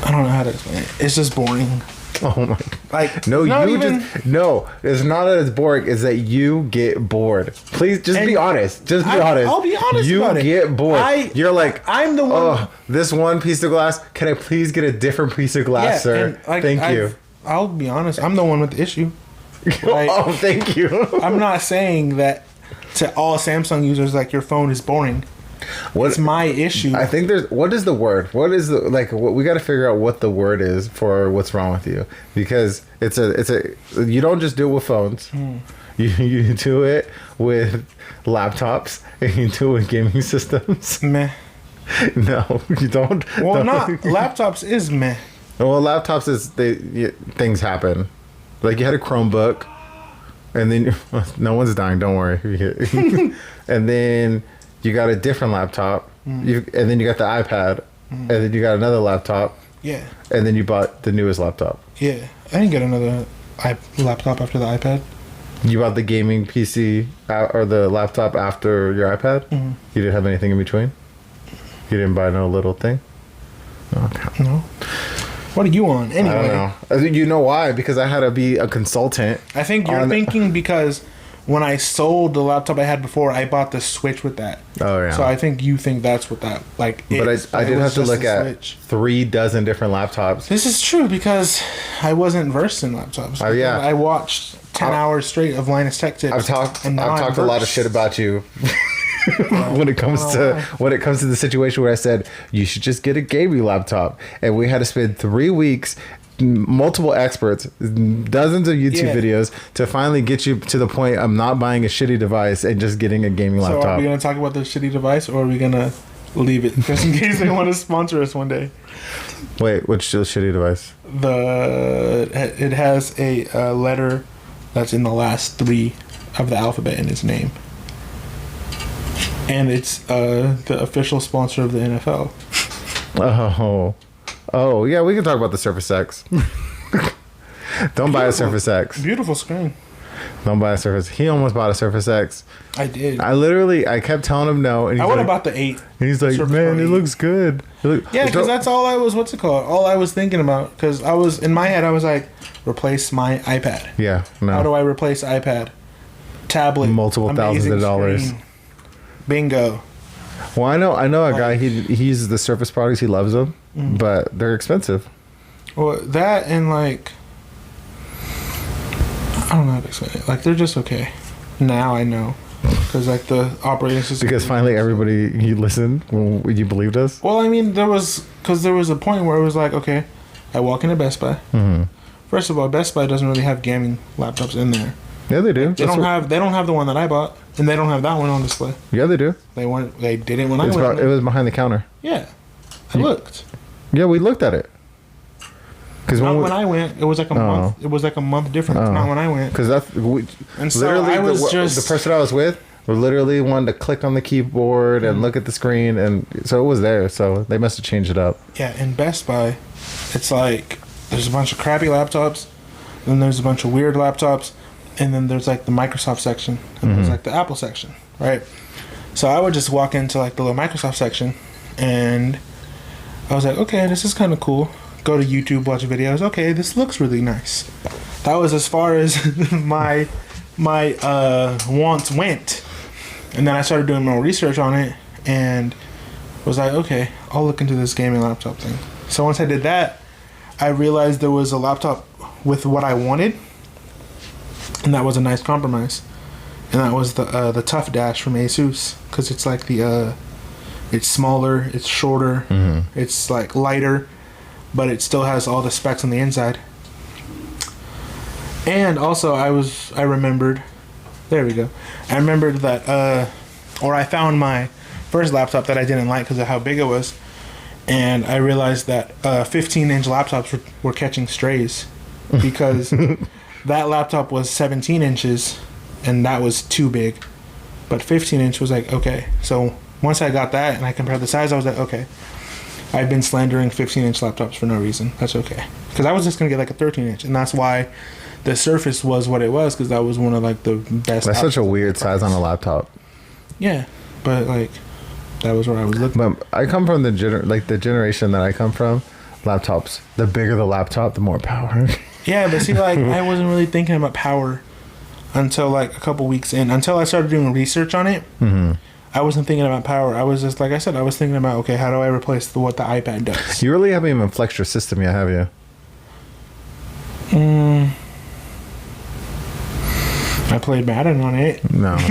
I don't know how to explain it. It's just boring. Oh my... Like, no, it's not that it's boring. It's that you get bored. Please, just be honest. Just be honest. I'll be honest about it. You get bored. You're like, I'm the one... Oh, this one piece of glass. Can I please get a different piece of glass, sir? Like, thank you. I'll be honest. I'm the one with the issue. Like, oh, thank you. I'm not saying that... to all Samsung users like your phone is boring. What's my issue? I think what is the word? What is the we got to figure out what the word is for what's wrong with you, because it's a you don't just do it with phones. You do it with laptops and you do it with gaming systems. Meh. No, you don't. Well, no. not laptops is meh. Well, laptops is things happen. Like you had a Chromebook, and then no one's dying. Don't worry. And then you got a different laptop, and then you got the iPad, and then you got another laptop. Yeah. And then you bought the newest laptop. Yeah, I didn't get another laptop after the iPad. You bought the gaming PC or the laptop after your iPad? Mm-hmm. You didn't have anything in between? You didn't buy no little thing? Okay. No. What are you on anyway? I don't know. You know why? Because I had to be a consultant. I think you're thinking because when I sold the laptop I had before, I bought the Switch with that. Oh, yeah. So I think you think that's what that, like, is. But I did have to look at 36 different laptops. This is true because I wasn't versed in laptops. Yeah. I watched 10 hours straight of Linus Tech Tips. I've talked a lot of shit about you. when it comes to the situation where I said you should just get a gaming laptop, and we had to spend 3 weeks, multiple experts, dozens of YouTube videos to finally get you to the point of not buying a shitty device and just getting a gaming laptop. So are we going to talk about the shitty device, or are we going to leave it just in case they want to sponsor us one day? Wait, which shitty device? It has a letter that's in the last 3 of the alphabet in its name. And it's the official sponsor of the NFL. Oh, yeah, we can talk about the Surface X. Don't buy a Surface X. Beautiful screen. Don't buy a Surface. He almost bought a Surface X. I did. I kept telling him no. And I would have bought the 8. And he's like, man, it looks good. Yeah, because that's all I was, all I was thinking about. Because in my head, I was like, replace my iPad. Yeah, no. How do I replace iPad? Tablet. Multiple thousands of dollars. Screen. Bingo. Well, I know a guy. He uses the Surface products. He loves them, but they're expensive. Well, that and like, I don't know how to explain it. Like, they're just okay. Now I know, because like the operating system. Because finally you listened when you believed us. Well, I mean, there was a point where it was like, okay, I walk into Best Buy. Mm-hmm. First of all, Best Buy doesn't really have gaming laptops in there. Yeah, they do. They don't have the one that I bought, and they don't have that one on display. Yeah, they do. They didn't when I went. It was behind the counter. Yeah, I looked. Yeah, we looked at it. Because when I went, it was like a month. It was like a month difference. Not when I went. Because literally the person I was with literally wanted to click on the keyboard and look at the screen, and so it was there. So they must have changed it up. Yeah, in Best Buy, it's like there's a bunch of crappy laptops, then there's a bunch of weird laptops. And then there's like the Microsoft section, and there's like the Apple section, right? So I would just walk into like the little Microsoft section, and I was like, okay, this is kind of cool. Go to YouTube, watch videos. Okay, this looks really nice. That was as far as my wants went. And then I started doing more research on it, and was like, okay, I'll look into this gaming laptop thing. So once I did that, I realized there was a laptop with what I wanted. And that was a nice compromise, and that was the Tough Dash from Asus, because it's like it's smaller, it's shorter, it's like lighter, but it still has all the specs on the inside. And also, I remembered that, I found my first laptop that I didn't like because of how big it was, and I realized that 15-inch laptops were catching strays, because. That laptop was 17 inches, and that was too big. But 15-inch was like, okay. So once I got that and I compared the size, I was like, okay. I've been slandering 15-inch laptops for no reason. That's okay. Because I was just going to get like a 13-inch. And that's why the Surface was what it was, because that was one of like the best. That's such a weird size on a laptop. Yeah. But like, that was where I was looking. But I come from the generation that I come from. Laptops. The bigger the laptop, the more power. Yeah, but see, like, I wasn't really thinking about power until like a couple weeks in. Until I started doing research on it, I wasn't thinking about power. I was just, like I said, I was thinking about, okay, how do I replace what the iPad does? You really haven't even flexed your system yet, have you? I played Madden on it. No, I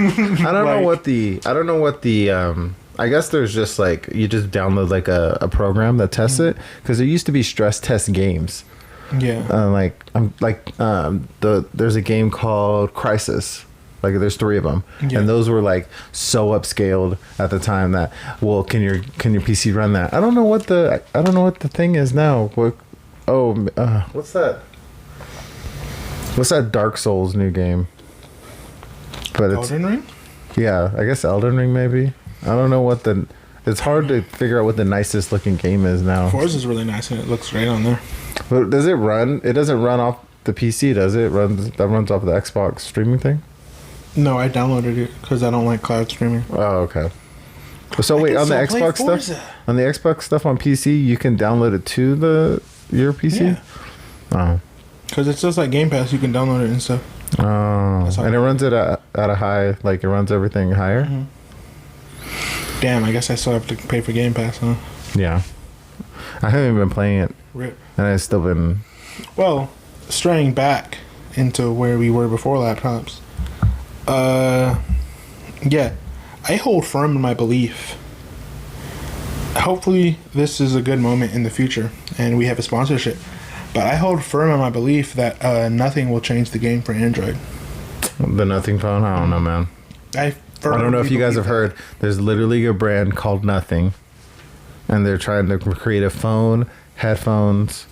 don't know what the. I don't know what the. I guess there's just like you just download like a program that tests it, because there used to be stress test games. Yeah. There's a game called Crisis. Like there's 3 of them, and those were like so upscaled at the time that can your PC run that? I don't know what the thing is now. What's that? What's that Dark Souls new game? But it's Elden Ring? Yeah, I guess Elden Ring maybe. I don't know what the. It's hard to figure out what the nicest looking game is now. Forza's really nice and it looks great on there. But does it run? It doesn't run off the PC, does it? That runs off the Xbox streaming thing? No, I downloaded it because I don't like cloud streaming. Oh, okay. So wait, on the Xbox stuff, on the Xbox stuff on PC, you can download it to your PC. Yeah. Oh. Because it's just like Game Pass, you can download it and stuff. Oh, and it runs it at a high, like it runs everything higher. Mm-hmm. Damn, I guess I still have to pay for Game Pass, huh? Yeah, I haven't even been playing it. Rip. And I've still been. Well, straying back into where we were before laptops. Yeah, I hold firm in my belief. Hopefully, this is a good moment in the future, and we have a sponsorship. But I hold firm in my belief that nothing will change the game for Android. The Nothing phone? I don't know, man. I don't know if you guys have heard. There's literally a brand called Nothing, and they're trying to create a phone, headphones.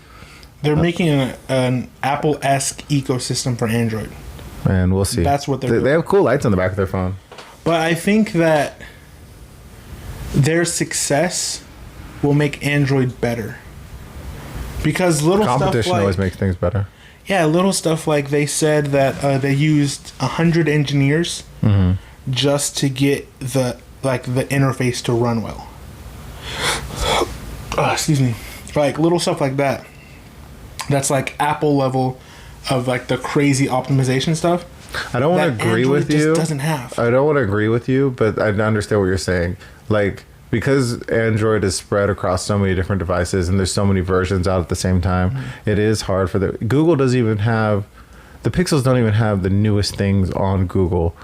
They're making an Apple-esque ecosystem for Android. And we'll see. That's what they're doing. They have cool lights on the back of their phone. But I think that their success will make Android better. Because competition always makes things better. Yeah, little stuff like they said that they used 100 engineers just to get the interface to run well. Excuse me. Like little stuff like that. That's like Apple level of like the crazy optimization stuff. I don't want to agree with you. Doesn't have. I don't want to agree with you, but I understand what you're saying. Like, because Android is spread across so many different devices and there's so many versions out at the same time, it is hard for Google doesn't even have the Pixels don't even have the newest things on Google,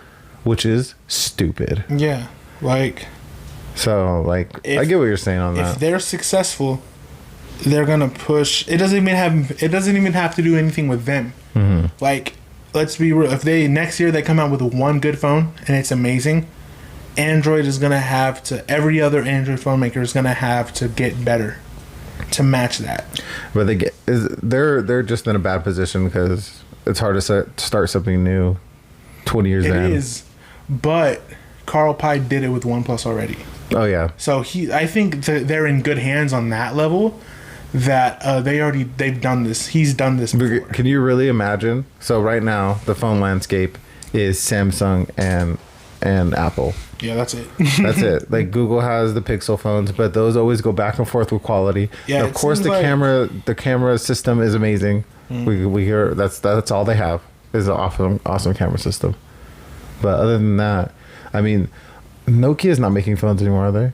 which is stupid. Yeah, like. So like, I get what you're saying on that. If they're successful, they're gonna push. It doesn't even have to do anything with them. Mm-hmm. Like, let's be real. If next year they come out with one good phone and it's amazing, Android is gonna have to. Every other Android phone maker is gonna have to get better to match that. But they're just in a bad position because it's hard to start something new 20 years in. It is, but Carl Pye did it with OnePlus already. Oh yeah. So I think they're in good hands on that level. That they've done this. He's done this before. Can you really imagine? So right now the phone landscape is Samsung and Apple. Yeah, that's it. That's it. Like Google has the Pixel phones, but those always go back and forth with quality. Yeah, and of course the camera system is amazing. We hear that's all they have is an awesome camera system. But other than that, I mean, Nokia's not making phones anymore, are they?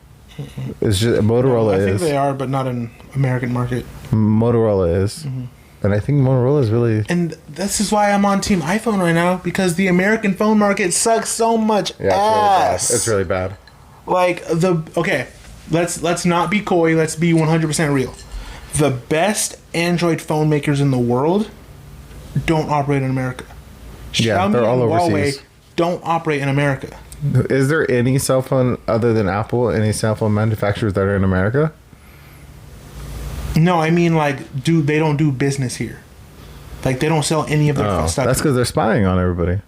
It's just Motorola is. I think they are, but not in American market. Motorola is. And I think Motorola is really. And this is why I'm on Team iPhone right now, because the American phone market sucks so much ass. It's really bad. Like let's not be coy. Let's be 100% real. The best Android phone makers in the world don't operate in America. Yeah, they're all overseas. Huawei don't operate in America. Is there any cell phone other than Apple? Any cell phone manufacturers that are in America? No, I mean they don't do business here. Like they don't sell any of their stuff. That's because they're spying on everybody.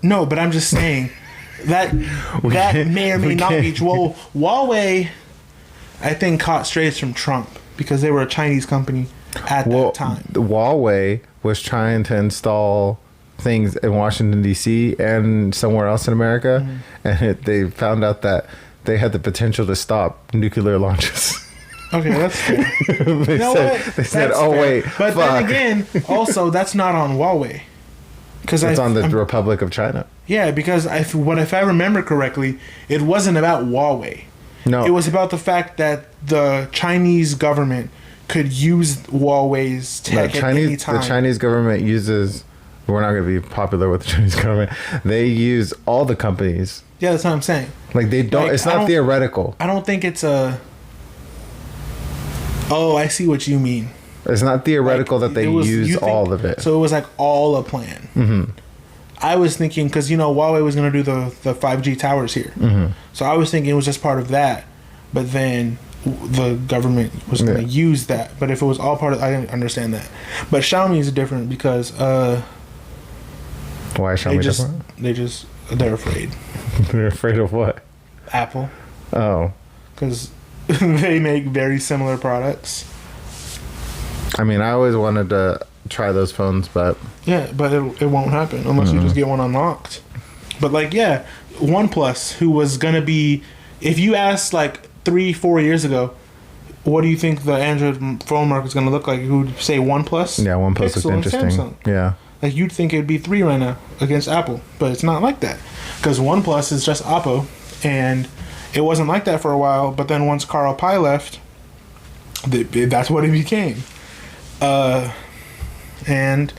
No, but I'm just saying that may or may not be true. Well, Huawei, I think caught strays from Trump because they were a Chinese company at that time. Huawei was trying to install things in Washington D.C. and somewhere else in America, and they found out that they had the potential to stop nuclear launches. Okay, that's fair. They said, "Oh fair. Wait, but then again, also that's not on Huawei, because it's on the Republic of China." Yeah, because if I remember correctly, it wasn't about Huawei. No, it was about the fact that the Chinese government could use Huawei's tech at any time. The Chinese government uses we're not going to be popular with the Chinese government. They use all the companies. Yeah, that's what I'm saying. Like they don't. Like, it's not theoretical. I don't think it's a. Oh, I see what you mean. It's not theoretical that they use all of it. So it was like all a plan. Mm-hmm. I was thinking because Huawei was going to do the 5G towers here, so I was thinking it was just part of that. But then the government was going to use that. But if it was all part of, I didn't understand that. But Xiaomi is different because why is Xiaomi different? They're afraid. They're afraid of what? Apple. Oh, because they make very similar products. I mean, I always wanted to try those phones, but it won't happen unless you just get one unlocked. But OnePlus, who was gonna be, if you asked 3-4 years ago, what do you think the Android phone market is gonna look like? Who would say OnePlus? Yeah, OnePlus Pixel looked interesting. Yeah, you'd think it'd be 3 right now against Apple, but it's not like that because OnePlus is just Oppo, and it wasn't like that for a while. But then once Carl Pei left, that's what it became. And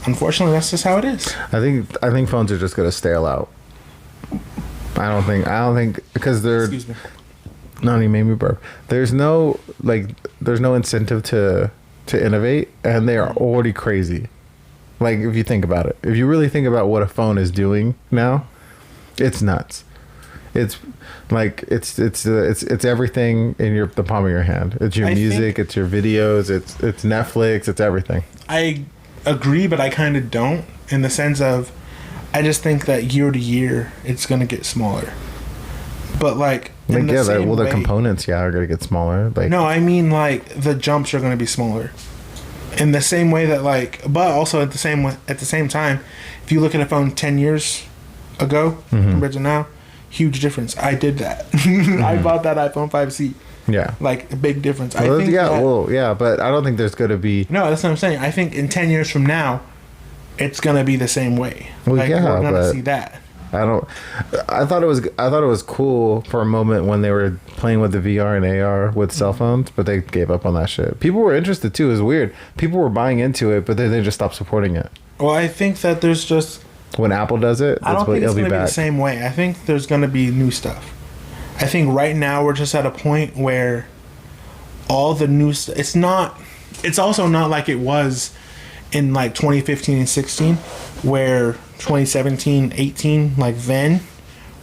unfortunately, that's just how it is. I think phones are just gonna stale out. I don't think because they're. Excuse me. No, you made me burp. There's no incentive to innovate, and they are already crazy. Like if you think about it, if you really think about what a phone is doing now, it's nuts. It's like it's everything in the palm of your hand. It's your music, it's your videos, it's Netflix, it's everything. I agree, but I kind of don't, in the sense of I just think that year to year it's gonna get smaller. But the components are gonna get smaller. No, I mean the jumps are gonna be smaller. In the same way that but also at the same time, if you look at a phone 10 years ago compared to now, huge difference. I did that. I bought that iPhone 5C. Yeah. A big difference. But I don't think there's going to be... No, that's what I'm saying. I think in 10 years from now, it's going to be the same way. Well, we're going to see that. I thought it was cool for a moment when they were playing with the VR and AR with cell phones, but they gave up on that shit. People were interested too. It was weird. People were buying into it, but then they just stopped supporting it. Well, I think that there's just... When Apple does it, I don't think it's going to be the same way. I think there's going to be new stuff. I think right now we're just at a point where all the new stuff... It's also not like it was in 2015 and 16, where 2017, 18, then,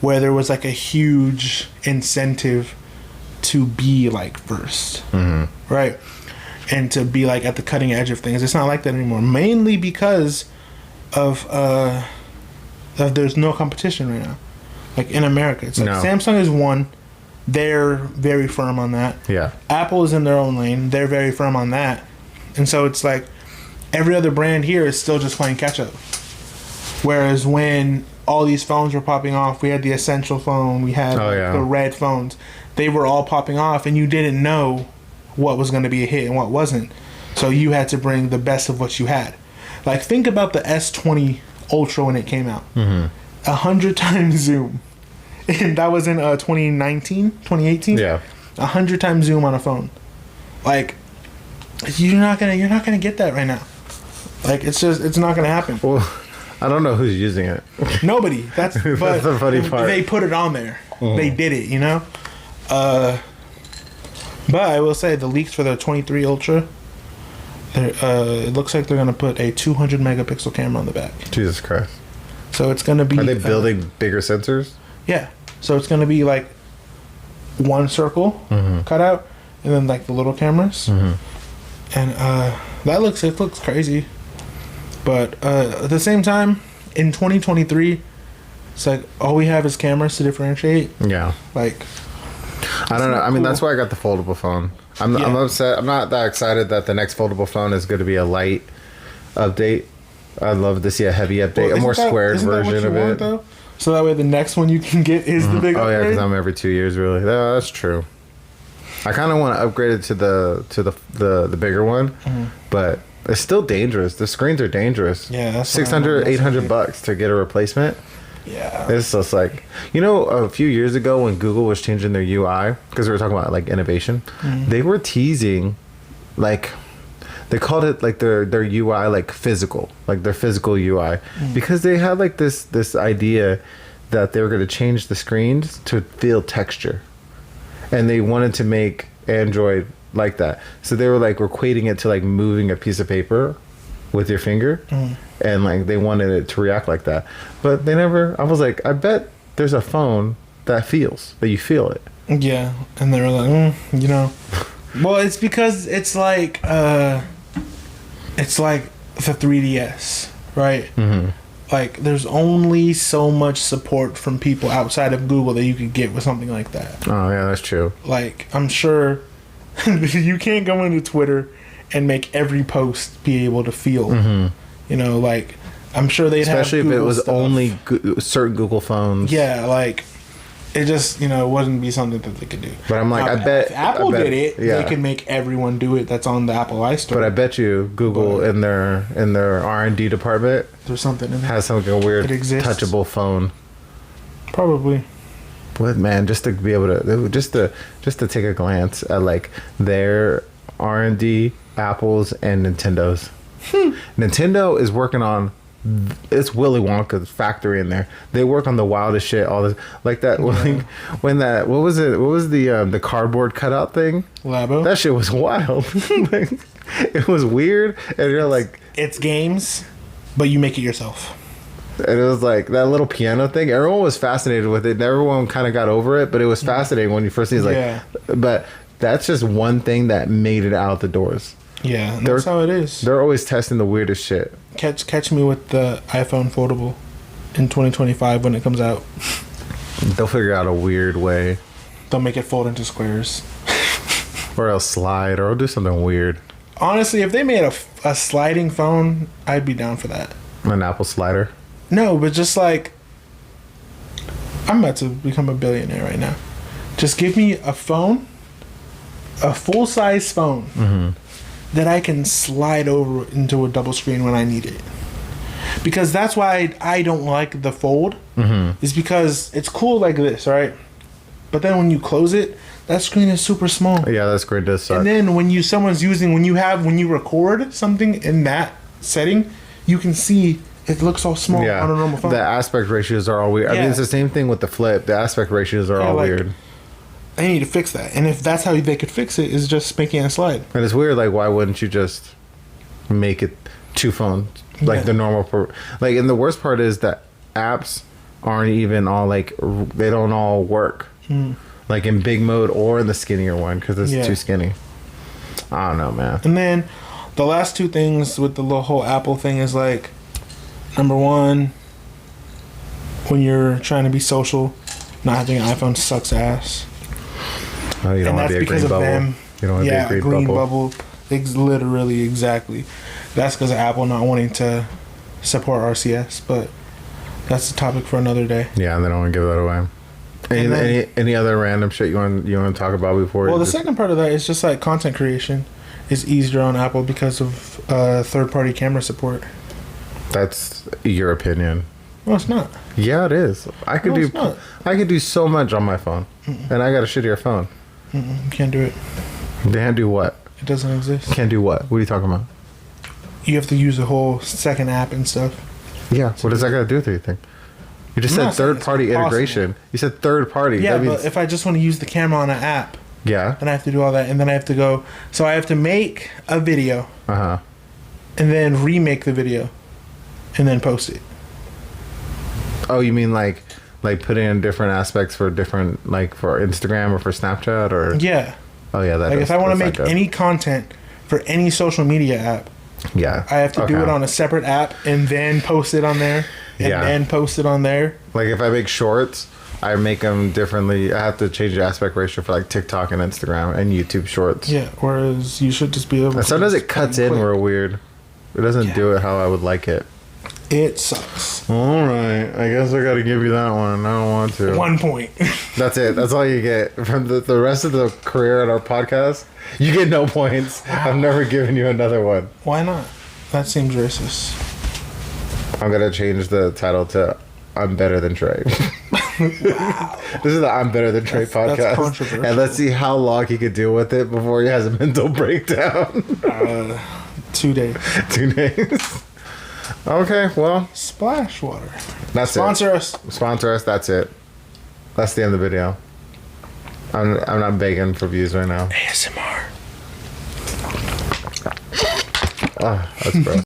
where there was a huge incentive to be first. Mm-hmm. Right? And to be at the cutting edge of things. It's not like that anymore. Mainly because of there's no competition right now. In America, it's Samsung is one. They're very firm on that. Yeah. Apple is in their own lane. They're very firm on that. And so it's every other brand here is still just playing catch up. Whereas when all these phones were popping off, we had the Essential phone, we had the red phones. They were all popping off, and you didn't know what was going to be a hit and what wasn't. So you had to bring the best of what you had. Think about the S20 Ultra when it came out. 100 times zoom. And that was in 2019, 2018. Yeah. 100 times zoom on a phone. You're not gonna get that right now. It's not gonna happen. Well, I don't know who's using it. Nobody. That's the funny part. They put it on there. They did it, But I will say the leaks for the 23 Ultra, it looks like they're going to put a 200 megapixel camera on the back. Jesus Christ. So it's going to be... Are they building bigger sensors? Yeah. So it's going to be one circle cut out, and then the little cameras. And it looks crazy. But at the same time, in 2023, it's all we have is cameras to differentiate. Yeah. I don't know. I mean, that's why I got the foldable phone. I'm upset. I'm not that excited that the next foldable phone is going to be a light update. I'd love to see a heavy update, a more squared version of it. Though? So that way the next one you can get is the big upgrade? Oh, yeah, because I'm every 2 years, really. Yeah, that's true. I kind of want to upgrade it to the bigger one, but it's still dangerous. The screens are dangerous. Yeah, that's $600, $800 to get a replacement. Yeah. It's just a few years ago when Google was changing their UI, because we were talking about innovation, they were teasing, they they called it like their UI like physical, like their physical UI, because they had like this idea that they were going to change the screens to feel texture, and they wanted to make Android like that. So they were like equating it to like moving a piece of paper with your finger, and like they wanted it to react like that. But they never. I was like, I bet there's a phone that you feel it. Yeah, and they were like, you know, well, it's because it's like the 3DS, right? Mm-hmm. Like, there's only so much support from people outside of Google that you could get with something like that. Oh yeah, that's true. Like, I'm sure you can't go into Twitter and make every post be able to feel, you know, like, I'm sure they'd especially have if it Google was stuff. only certain Google phones. Yeah, like, it just, you know, wouldn't be something that they could do. But I'm like, now, I bet if Apple did it, yeah. they could make everyone do it that's on the Apple iStore. But I bet you Google in their R&D department there's something in there. has something weird, touchable phone. Probably. But man, just to be able to just to take a glance at like their R&D, Apple's and Nintendo's. Nintendo is working on, it's Willy Wonka's factory in there. They work on the wildest shit. All this, like that. Yeah. When that, what was it? What was the cardboard cutout thing? Labo. That shit was wild. Like, it was weird, and you're like, it's games, but you make it yourself. And it was like that little piano thing. Everyone was fascinated with it, and everyone kind of got over it. But it was fascinating when you first see it. Like, but that's just one thing that made it out the doors. Yeah, that's how it is. They're always testing the weirdest shit. Catch me with the iPhone foldable in 2025 when it comes out. They'll figure out a weird way. They'll make it fold into squares. Or they'll slide, or they'll do something weird. Honestly, if they made a sliding phone, I'd be down for that. An Apple slider? No, but just like, I'm about to become a billionaire right now. Just give me a phone, a full-size phone, that I can slide over into a double screen when I need it. Because that's why I don't like the fold. Is because it's cool like this, right? But then when you close it, that screen is super small. Yeah, that screen does suck. And then when you record something in that setting, you can see it looks all small on a normal phone. The aspect ratios are all weird. I mean, it's the same thing with the flip. The aspect ratios are all weird. They need to fix that. And if that's how they could fix it, is just making it slide. And it's weird, like, why wouldn't you just make it two phones? Like the normal... Like, and the worst part is that apps aren't even all, like... They don't all work. Like, in big mode or in the skinnier one, because it's too skinny. I don't know, man. And then, the last two things with the whole Apple thing is, like... Number one, when you're trying to be social, not having an iPhone sucks ass. Oh, you don't want to be a green bubble. Them. You don't want to be a green bubble. Literally, exactly. That's because of Apple not wanting to support RCS, but that's the topic for another day. Yeah, and they don't want to give that away. Any other random shit you want to talk about before? Well, the second part of that is just like content creation is easier on Apple because of third-party camera support. That's your opinion. No, it's not. Yeah, it is. I could do so much on my phone, and I got a shittier phone. You can't do it. Can't do what? It doesn't exist. Can't do what? What are you talking about? You have to use a whole second app and stuff. Yeah. What does that got to do with anything? You just said third-party integration. You said third-party. Yeah, but if I just want to use the camera on an app, then I have to do all that, and then I have to go. So I have to make a video, and then remake the video, and then post it. Oh, you mean like put in different aspects for different, like for Instagram or for Snapchat or? Yeah. Oh yeah, that. Like if I want to make any content for any social media app, I have to do it on a separate app and then post it on there, and then post it on there. Like if I make shorts, I make them differently. I have to change the aspect ratio for like TikTok and Instagram and YouTube Shorts. Yeah, whereas you should just be able. And sometimes it cuts in real weird. It doesn't do it how I would like it. It sucks. All right, I guess I got to give you that one. I don't want to. 1 point. That's it. That's all you get from the rest of the career at our podcast. You get no points. Wow. I'm never giving you another one. Why not? That seems racist. I'm gonna change the title to "I'm Better Than Trey." Wow. This is the "I'm Better Than Trey" podcast, that's controversial. And let's see how long he could deal with it before he has a mental breakdown. 2 days. 2 days. Okay, well. Splash water. That's Sponsor it. us. Sponsor us. That's it. That's the end of the video. I'm not begging for views right now. ASMR. Oh, that's gross.